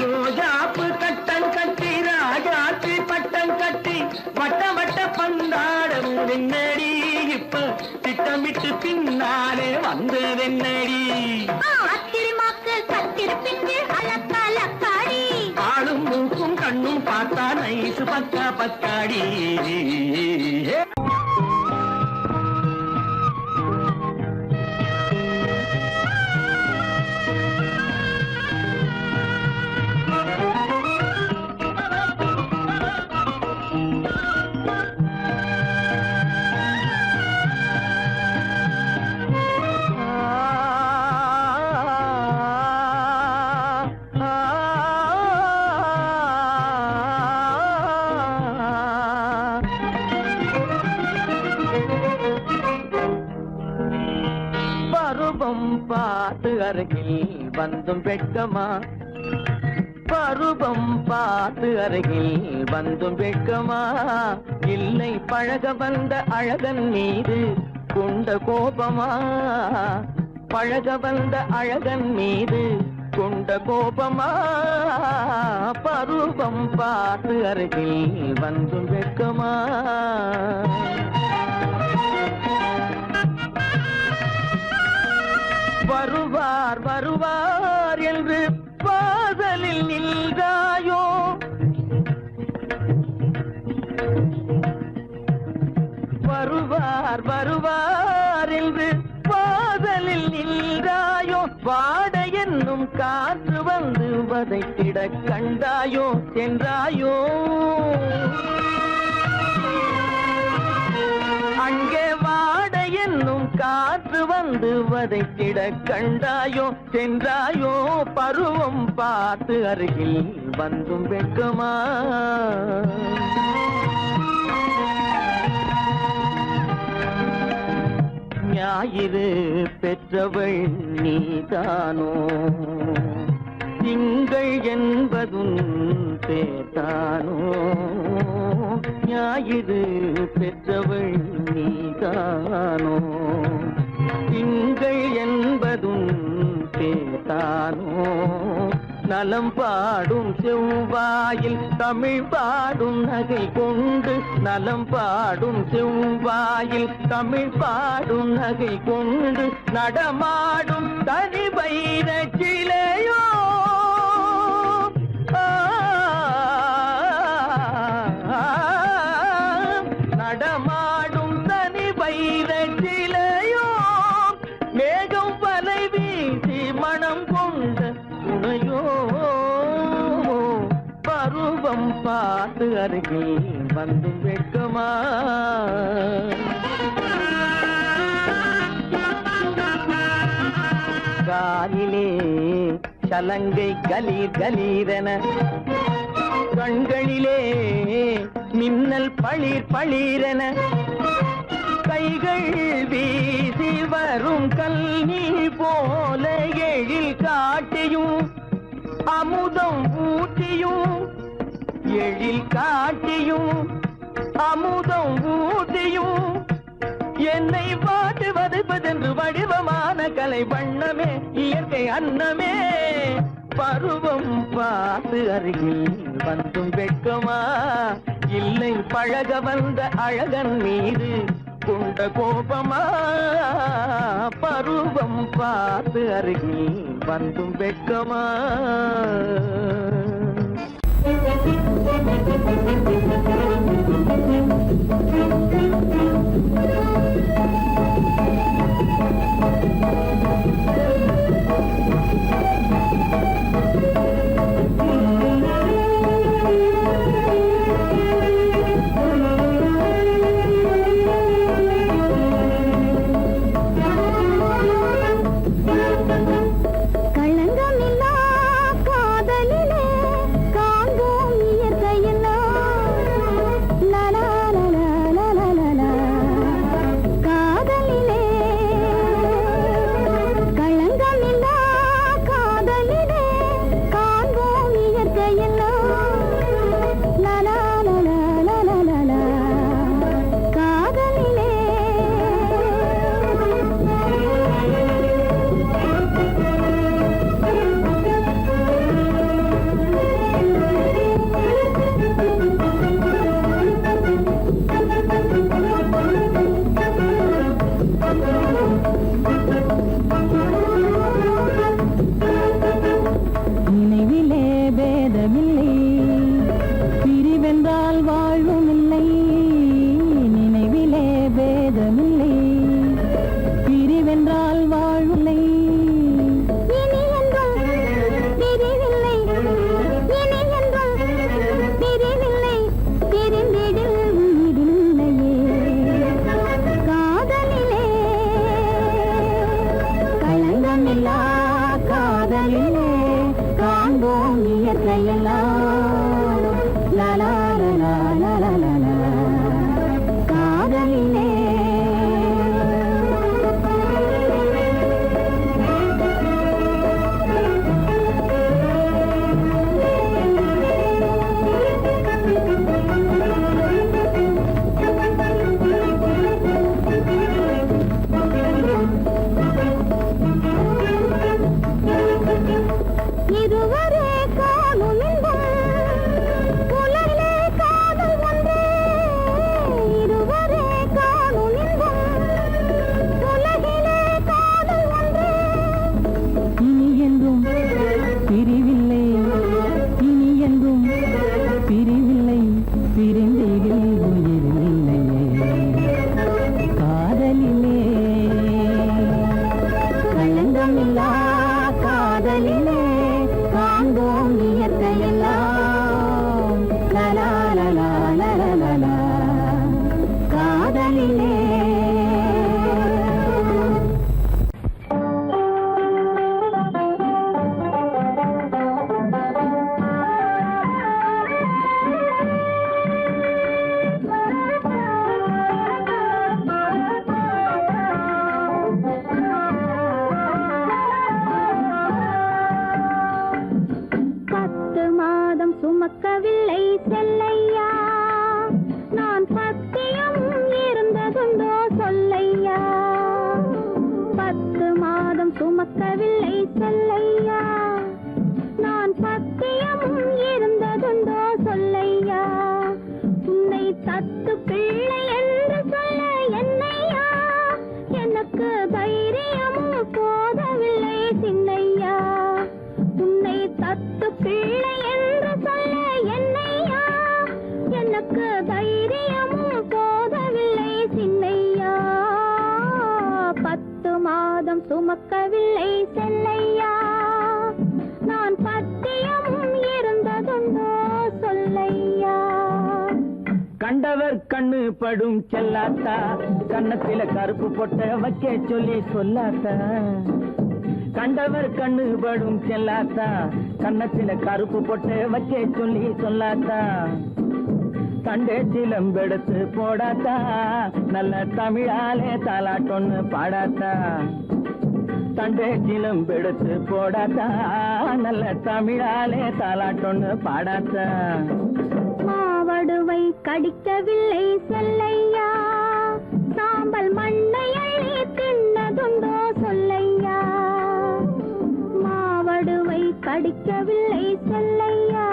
ரோஜாப்பு கட்டம் கட்டி ராஜாத்தி பட்டம் கட்டி வட்ட வட்ட பந்தாடம் வெண்ணடி. இப்ப திட்டமிட்டு பின்னாலே வந்ததென்னடி. அத்திரிமாக்கு கத்திரி பிஞ்சு அலக்கலக்காடி. ஆளும் மூக்கும் கண்ணும் பார்த்தா நைசு பக்கா பக்காடி. பருவம் பார்த்து அருகில் வந்தும் வெட்கமா பருவம் பார்த்து அருகில் வந்தும் வெட்கமா. இல்லை பழக வந்த அழகன் மீது கொண்ட கோபமா பழக வந்த அழகன் மீது கொண்ட கோபமா. பருவம் பார்த்து அருகில் வந்தும் வெட்கமா. வருவார் வருவார் என்று பாதலில் நின்றாயோ வருவார் வருவார் என்று பாதலில் நின்றாயோ வாடைய காற்று வந்து வதைத்திட கண்டாயோ சென்றாயோ அங்கே வாட என்னும் காற்று வந்து வதைத்திட கண்டாயோ சென்றாயோ பருவம் பார்த்து அருகில் வந்தும் வெட்கமா ஞாயிறு பெற்றவள் நீதானோ திங்கள் என்பதும் பேதானோ ஞாயிறு பெற்றவள் நீதானோ திங்கள் என்பதும் பேதானோ நலம் பாடும் செவ்வாயில் தமிழ் பாடும் நகை கொண்டு நலம் பாடும் செவ்வாயில் தமிழ் பாடும் நகை கொண்டு நடமாடும் தனி வைர சிலையோ நடமாடும் தனி வைர சிலையோ மேகம் வலை வீசி மனம் கொண்ட துணையோ பருவம் பார்த்து அருகில் வந்து வெட்கமா காலிலே சலங்கை கலீர் கலீரென கண்களிலே மின்னல் பளிர் பளிரென கைகள் வீசி வரும் கல்வி போல எழில் காட்டியும் அமுதம் ஊட்டியும் எழில் காட்டியும் அமுதம் ஊட்டியும் என்னை பாட்டு வதைப்பதென்று வடிவமான கலை வண்ணமே இயற்கை அன்னமே பருவம் பார்த்து அருகில் வந்தும் வெட்கமா இல்லை பழக வந்த அழகன் மீது கொண்ட கோபமா பருவம் பார்த்து அருகில் வந்தும் வெட்கமா சுமக்கவில்லை செல்லையா நான் பத்தியமும் இருந்ததுண்டோ சொல்லையா உன்னை தத்து பிள்ளை என்று சொல்ல என்னையா எனக்கு தைரியமும் போதவில்லை சின்னையா உன்னை தத்து பிள்ளை என்று சொல்ல என்னையா எனக்கு தைரியமும் போதவில்லை சின்னையா 10 மாதம் சுமக்கவில்லை செல்லையா நான் பத்தியமும் இருந்ததுண்டோ சொல்லையா கண்டவர் கண்ணு படும் செல்லாத்தா கண்ணத்தில கருப்பு பொட்ட வைக்க சொல்லி சொல்லாத்தா கண்டவர் கண்ணு படும் செல்லாத்தா கண்ணத்தில கருப்பு பொட்ட வைக்க சொல்லி சொல்லாத்தா தண்டே சிலம்பெடுத்து போடாத்தா நல்ல தமிழாலே தாலாட்டொன்னு பாடாத்தா தண்டே சிலம்பெடுத்து போடாத்தா நல்ல தமிழாலே தாலாட்டொன்னு பாடாத்தா மாவடுவை கடிக்கவில்லை செல்லையா சாம்பல் மண்ணை அள்ளி தின்னதுண்டோ சொல்லையா மாவடுவை கடிக்கவில்லை செல்லையா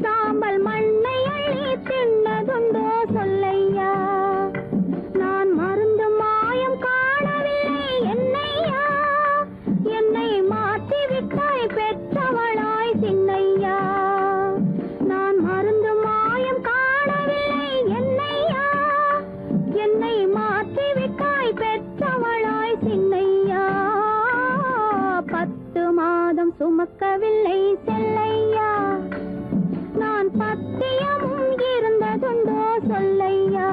சாம்பல் மண்ணை அள்ளி தின்னதுண்டோ சொல்லையா நான் மருந்து மாயம் காணவில்லை என்னையா என்னை மாற்றி விட்டாய் பெற்றவளாய் சின்னையா நான் மருந்து மாயம் காணவில்லை என்னையா என்னை மாற்றி விட்டாய் பெற்றவளாய் சின்னையா 10 மாதம் சுமக்கவில்லை செல்லையா நான் பத்தியமும் இருந்ததுண்டோ சொல்லையா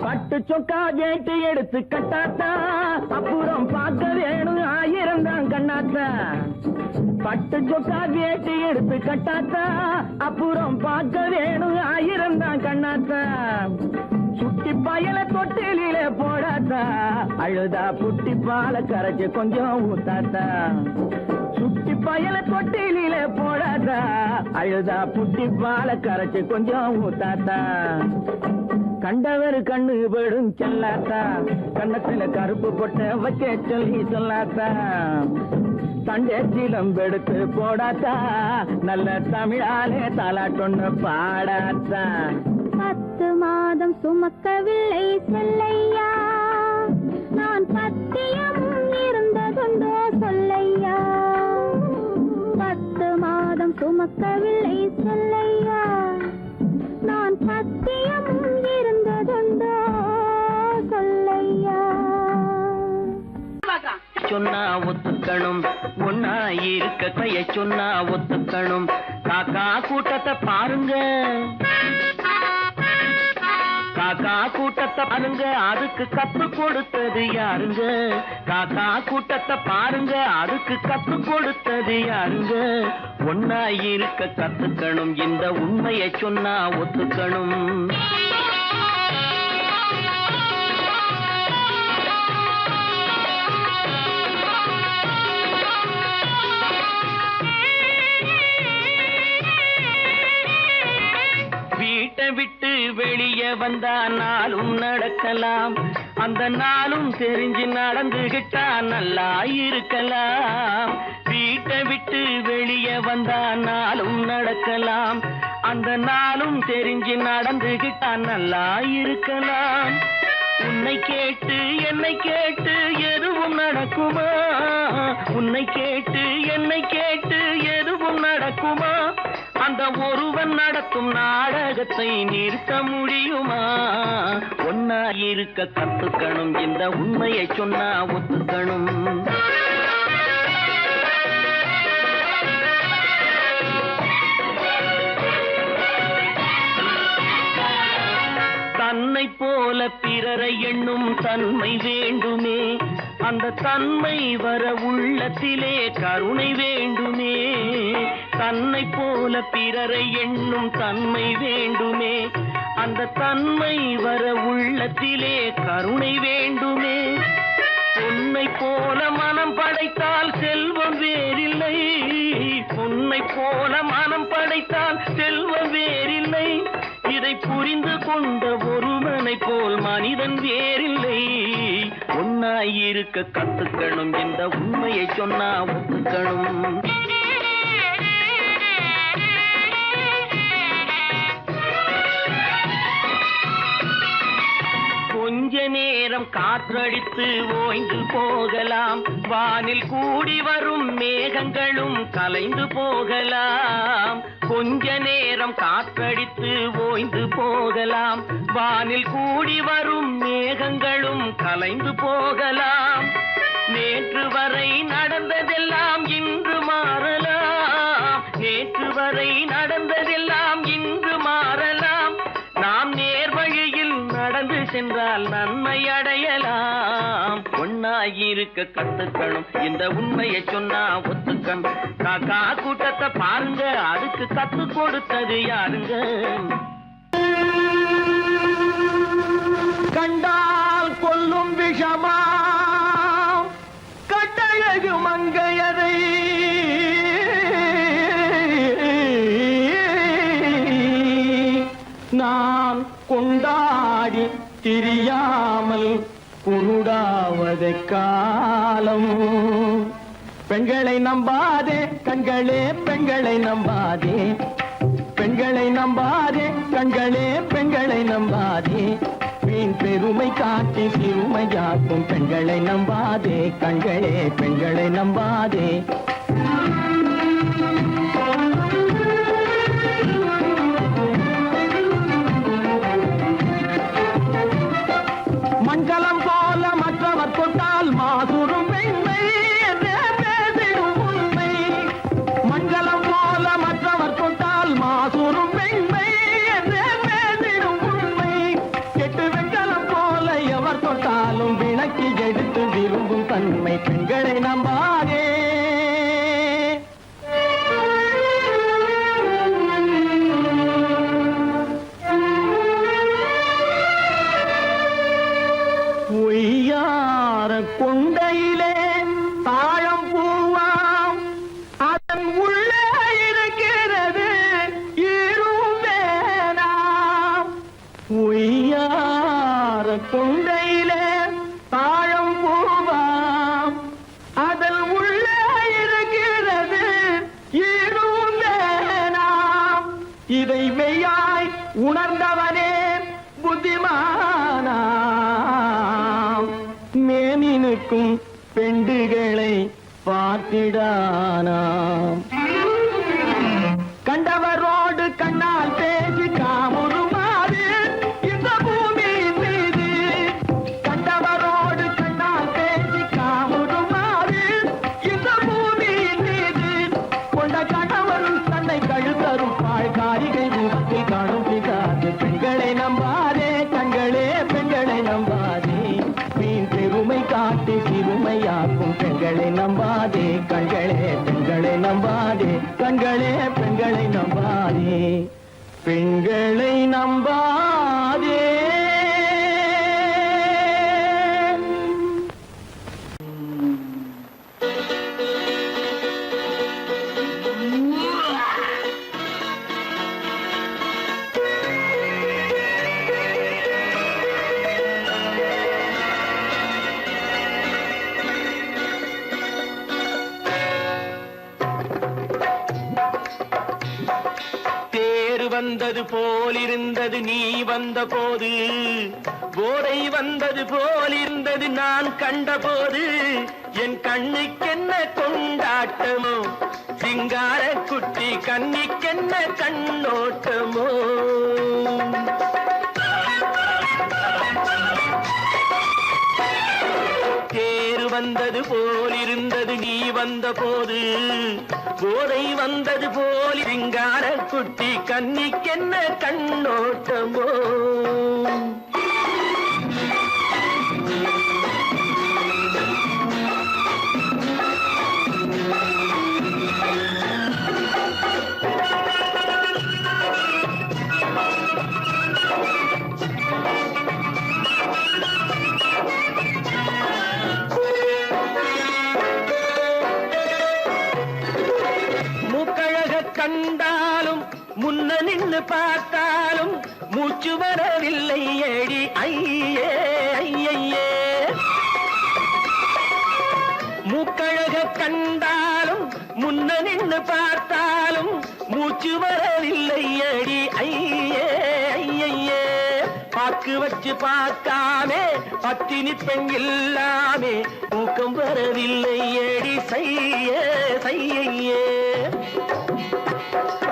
பட்டு சொக்கா கேட்டு எடுத்து கட்டாத்தா அப்புறம் பார்க்க வேணும் 1000 தான் கண்ணாத்தா பட்டு சொக்கா கேட்டு எடுத்து கட்டாத்தா அப்புறம் பார்க்க வேணும் 1000 தான் கண்ணாத்தா சுட்டி பயல தொட்டிலே போடாத்தா அழுதா புட்டி பால கரைச்சு கொஞ்சம் ஊத்தாத்தா சுட்டி பயல தொட்டிலே போடாத்தா அழுதா புட்டி பால கரைச்சு கொஞ்சம் ஊத்தாத்தா கண்டவர் கண்ணு படும் செல்லாத்தா கண்ணத்துல கருப்பு பொட்ட வைக்க சொல்லி சொல்லாத்தா தண்டே சிலம்பெடுத்து போடாத்தா நல்ல தமிழாலே தாலாட்டொன்னு பாடாத்தா 10 மாதம் சுமக்கவில்லை செல்லையா நான் பத்தியமும் இருந்ததுண்டோ சொல்லையா 10 மாதம் சுமக்கவில்லை செல்லையா நான் பத்தியமும் இருந்ததுண்டோ சொல்லையா சொன்னா ஒத்துக்கணும் ஒன்னா இருக்க கைய சொன்னா ஒத்துக்கணும் காக்கா கூட்டத்தை பாருங்க காக்கா கூட்டத்தை பாருங்க அதுக்கு கத்து கொடுத்தது யாருங்க காக்கா கூட்டத்தை பாருங்க அதுக்கு கத்து கொடுத்தது யாருங்க ஒன்னா இருக்க கத்துக்கணும் இந்த உண்மையை சொன்னா ஒத்துக்கணும் வீட்டை விட்டு வெளியே வந்தா நாளும் நடக்கலாம் அந்த நாளும் தெரிஞ்சு நடந்துகிட்டா நல்லா இருக்கலாம் வீட்டை விட்டு வெளியே வந்தா நாளும் நடக்கலாம் அந்த நாளும் தெரிஞ்சு நடந்துகிட்டா நல்லா இருக்கலாம் உன்னை கேட்டு என்னை கேட்டு எதுவும் நடக்குமா உன்னை கேட்டு என்னை கேட்டு எதுவும் நடக்குமா அந்த ஒருவன் நடத்தும் நாடகத்தை நிறுத்த முடியுமா ஒன்னா இருக்க கத்துக்கணும் இந்த உண்மையை சொன்னா ஒத்துக்கணும் தன்னை போல பிறரை எண்ணும் தன்மை வேண்டுமே அந்த தன்மை வர உள்ளத்திலே கருணை வேண்டுமே தன்னை போல பிறரை எண்ணும் தன்மை வேண்டுமே அந்த தன்மை வர உள்ளத்திலே கருணை வேண்டுமே உன்னை போல மனம் படைத்தால் செல்வம் வேறு உன்னை போல மனம் படைத்தால் செல்வம் வேறில்லை. இதை புரிந்து கொண்ட ஒருவனை போல் மனிதன் வேறில்லை. ஒன்னாயிருக்க கத்துக்கணும், இந்த உண்மையை சொன்னா ஒத்துக்கணும். கொஞ்ச நேரம் காற்றடித்து ஓய்ந்து போகலாம், வானில் கூடி வரும் மேகங்களும் கலைந்து போகலாம். கொஞ்ச நேரம் காற்றடித்து ஓய்ந்து போகலாம், வானில் கூடி வரும் மேகங்களும் கலைந்து போகலாம். நேற்று வரை நடந்ததெல்லாம் இன்று மாறலாம், நேற்று வரை நடந்ததெல்லாம் இன்று மாறலாம். நாம் நேர்வழியில் நடந்து சென்றால் நன்மை அடையலாம். ஒன்னாயிருக்க கத்துக்கணும், இந்த உண்மையை சொன்னா ஒத்துக்கணும். காக்கா கூட்டத்தை பாருங்க, அதுக்கு கத்து கொடுத்தது யாருங்க? கண்டால் கொல்லும் விஷமா கட்டழகு மங்கையரை நான் கொண்டாடி திரியாமல் குருடாவதை காலம். பெண்களை நம்பாதே கண்களே, பெண்களை நம்பாதே, பெண்களை நம்பாதே கண்களே, பெண்களை நம்பாதே. வீண் பெருமை காட்டி சிறுமையாக்கும் பெண்களை நம்பாதே கண்களே, பெண்களை நம்பாதே. மண்கலம் போல மற்றவர் தொட்டால் மாசுரும் பெண்மை என்றே பேசிடும் உண்மை. மண்கலம் போல மற்றவர் தொட்டால் மாசுரும் பெண்மை என்றே பேசிடும் உண்மை. கெட்டு வெண்கலம் போல எவர் தொட்டாலும் விளக்கி எடுத்து விரும்பும் தன்மை. பெண்களை நம்பாதே. கொண்டையிலே தாழம் பூவாம், அதன் உள்ளே இருக்கிறது ஈரும் வேணாம். உய்யார கொண்டையிலே தாழம் பூவாம், அதன் உள்ளே இருக்கிறது ஈரும் வேணாம். இதை மெய்யாய் உணர்ந்தவனே புத்திமானா. மேனினுக்கும் பெண்டுகளை பார்த்திடானாம். கண்டவரோடு கண்ணால் பேசி காமுறுமாறு இந்த பூமியின் மீது. கண்டவரோடு கண்ணால் பேசி காமுறுமாறு இந்த பூமியின் மீது. கொண்ட கணவன் தன்னை கழுத்தரும் பாழ்காரிகை ரூபத்தில் காணும் பிதாது. பெண்களை நம்பாதே கண்களே, பெண்களை நம்பாதே. வீண் பெருமை காட்டி சிறுமையாக்கும் பெண்களை நம்பாதே கண்களே, பெண்களை நம்பாதே கண்களே, பெண்களை நம்பாதே, பெண்களை நம்பாதே. வந்தது போலிருந்தது நீ வந்த போது, போதை வந்தது போலிருந்தது நான் கண்டபோது. என் கண்ணுக்கென்ன கொண்டாட்டமோ, சிங்கார குட்டி கண்ணிக்கென்ன கண்ணோட்டமோ. தேர் வந்தது போலிருந்தது நீ வந்த போது, போதை வந்தது போல் சிங்கார குட்டி கண்ணிக்கென்ன கண்ணோட்டமோ. முக்கழக நின்னு பார்த்தாலும் மூச்சு வரவில்லை ஏடி ஐயே ஐயே மூக்கழக கண்டாலும் முன்ன நின்னு பார்த்தாலும் மூச்சு வரவில்லை அடி ஐயே ஐயே பாக்கு வச்சு பார்க்காமே பத்தினி பெண் இல்லாமே ஊக்கம் வரவில்லை அடி செய்ய செய்யே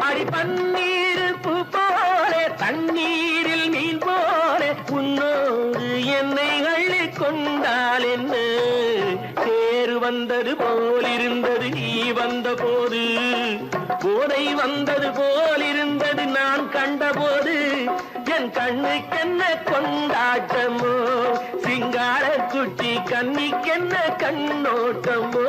அடி பன்னீர் பூ போல தண்ணீரில் மீன் போல உன்னோடு என்னை அள்ளி கொண்டால் என்ன தேர் வந்தது போலிருந்தது நீ வந்த போது போதை வந்தது போலிருந்தது நான் கண்டபோது என் கண்ணுக்கென்ன கொண்டாட்டமோ சிங்கார குட்டி கண்ணிக்கென்ன கண்ணோட்டமோ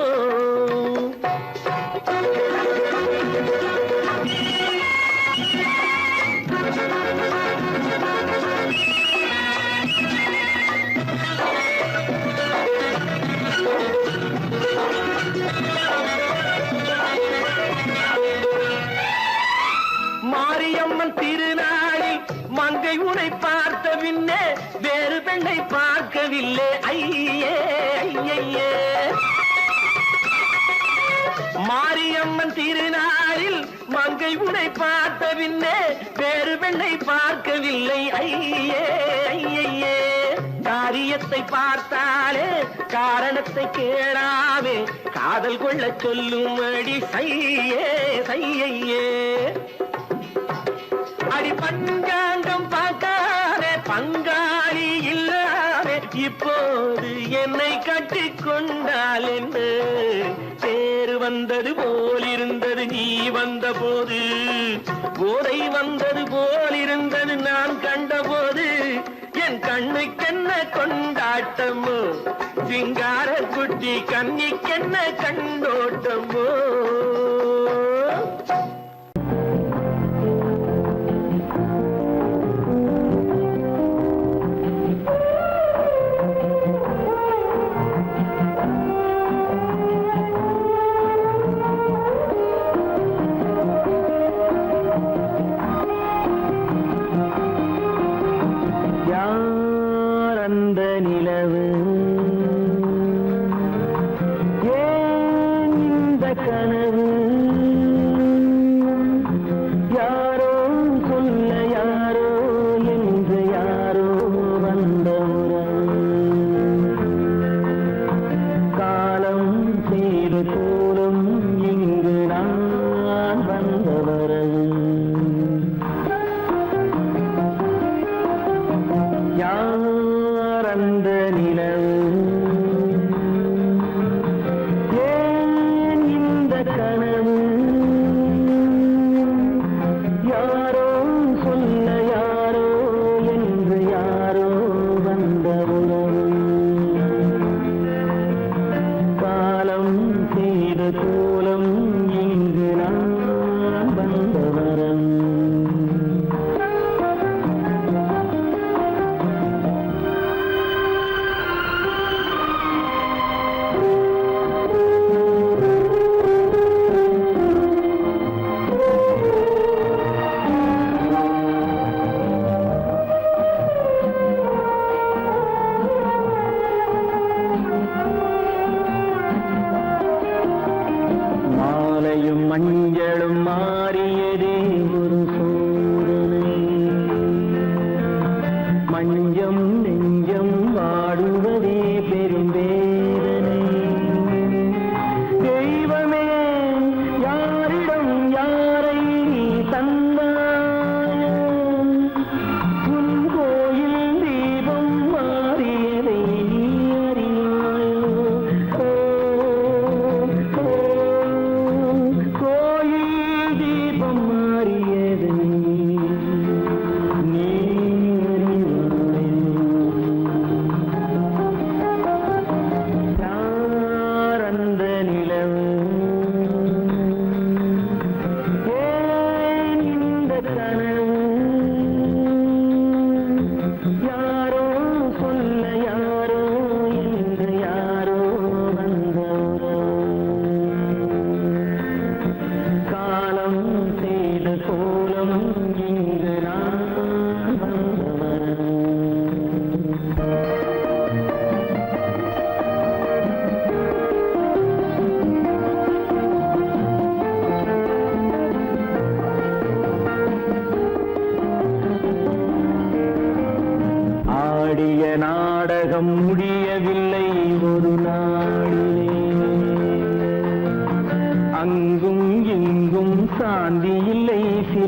மாரியம்மன் திருநாளில் மங்கை உனை பார்த்த பின்னே வேறு பெண்ணை பார்க்கவில்லை ஐயே ஐயே மாரியம்மன் திருநாளில் மங்கை உனை பார்த்த பின்னே வேறு பெண்ணை பார்க்கவில்லை ஐயே ஐயே காரியத்தை பார்த்தாலே காரணத்தை கேளாமே காதல் கொள்ள சொல்லும்படி செய்யே செய்யே அடி பஞ்சாங்கம் பார்க்காதே பங்காளி இல்லாமே இப்போது என்னை கட்டிக் கொண்டால் என்ன தேர் வந்தது போலிருந்தது நீ வந்த போது போதை வந்தது போலிருந்தது நான் கண்டபோது என் கண்ணுக்கென்ன கொண்டாட்டமோ சிங்கார குட்டி கண்ணிக்கென்ன கண்ணோட்டமோ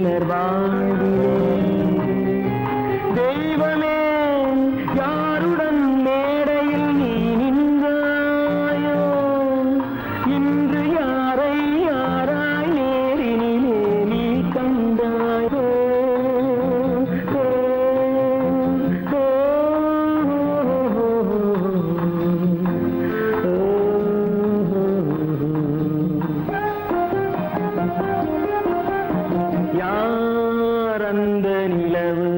சிலர் வாழ்விலே தெய்வமே யாருடன் மேடையில் நீ நின்றாயோ இன்று யாரை யாராய் நேரினிலே நீ கண்டாயோ யார் அந்த நிலவு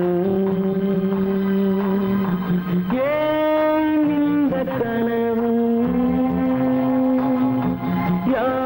ஏன் இந்த கனவு யார்